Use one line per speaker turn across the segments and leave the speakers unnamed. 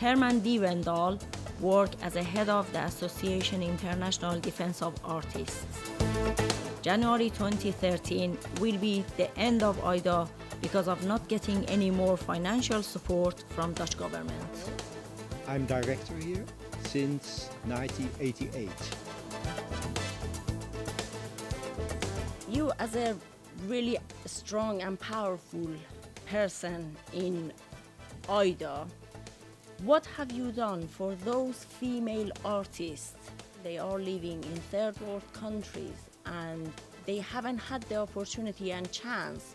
Herman Diewendal worked as a head of the Association International Defense of Artists. January 2013 will be the end of AIDA because of not getting any more financial support from Dutch government.
I'm director here since 1988.
You, as a really strong and powerful person in AIDA, what have you done for those female artists? They are living in third world countries and they haven't had the opportunity and chance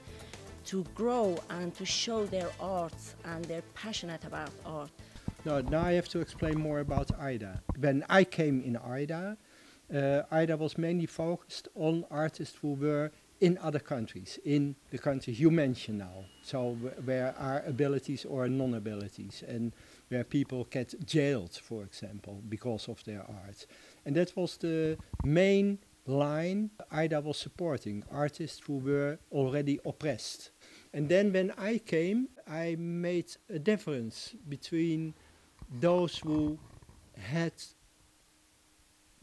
to grow and to show their arts, and they're passionate about art.
No, now I have to explain more about AIDA. When I came in AIDA, AIDA was mainly focused on artists who were in other countries, in the countries you mentioned now. So where are abilities or non-abilities, and where people get jailed, for example, because of their art. And that was the main line AIDA was supporting, artists who were already oppressed. And then when I came, I made a difference between those who had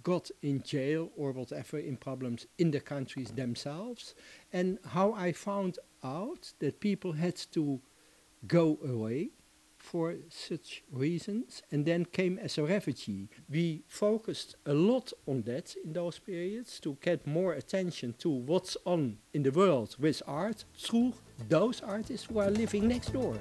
got in jail or whatever in problems in the countries themselves, and how I found out that people had to go away for such reasons and then came as a refugee. We focused a lot on that in those periods to get more attention to what's on in the world with art through those artists who are living next door.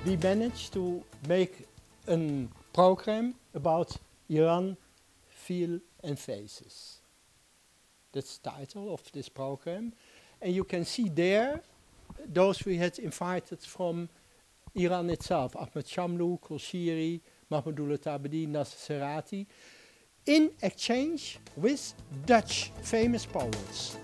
We managed to make a program about Iran, Feel and Faces. That's the title of this program. And you can see there those we had invited from Iran itself, Ahmed Shamlou, Koshiri, Mahmoudullah Tabadi, Nasser Serati, in exchange with Dutch famous poets.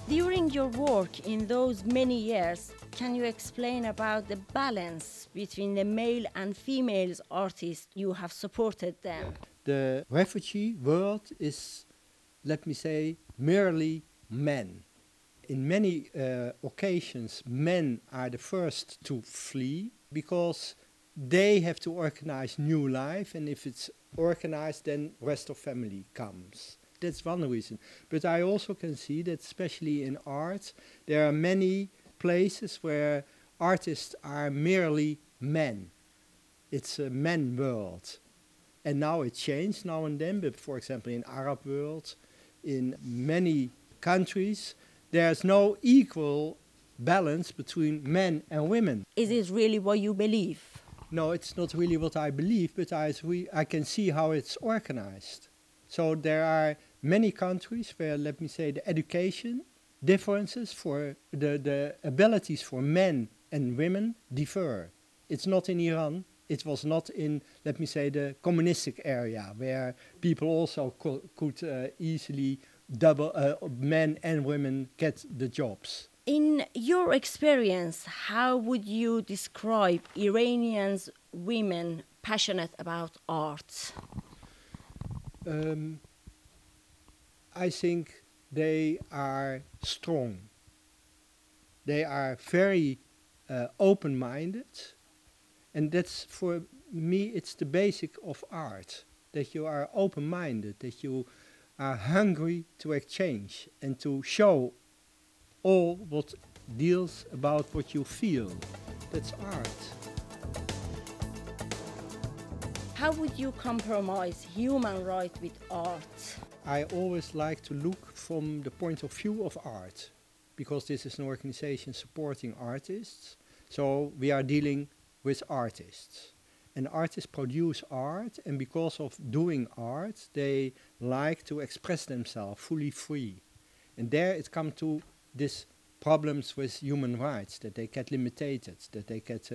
During your work in those many years, can you explain about the balance between the male and female artists you have supported them?
The refugee world is, let me say, merely men. In many occasions, men are the first to flee because they have to organize new life, and if it's organized, then rest of family comes. That's one reason. But I also can see that, especially in art, there are many places where artists are merely men. It's a men world. And now it changed now and then, but for example in Arab world, in many countries, there's no equal balance between men and women.
Is it really what you believe?
No, it's not really what I believe, but I can see how it's organized. So there are many countries where, let me say, the education differences for the abilities for men and women differ. It's not in Iran. It was not in, let me say, the communistic area, where people also could easily men and women get the jobs.
In your experience, how would you describe Iranians women passionate about art?
I think they are strong. They are very open-minded. And that's, for me, it's the basic of art, that you are open-minded, that you are hungry to exchange and to show all what deals about what you feel. That's art.
How would you compromise human rights with art?
I always like to look from the point of view of art, because this is an organization supporting artists. So we are dealing with artists. And artists produce art, and because of doing art, they like to express themselves fully free. And there it comes to these problems with human rights, that they get limited, that they get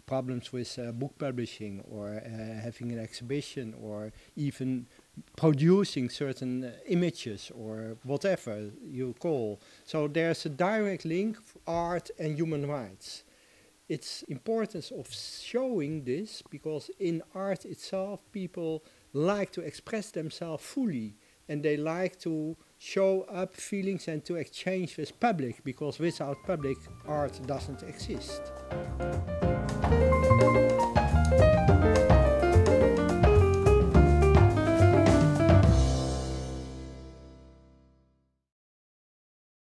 problems with book publishing, or having an exhibition, or even producing certain images, or whatever you call. So there's a direct link for art and human rights. It's importance of showing this, because in art itself people like to express themselves fully, and they like to show up feelings and to exchange with public, because without public, art doesn't exist.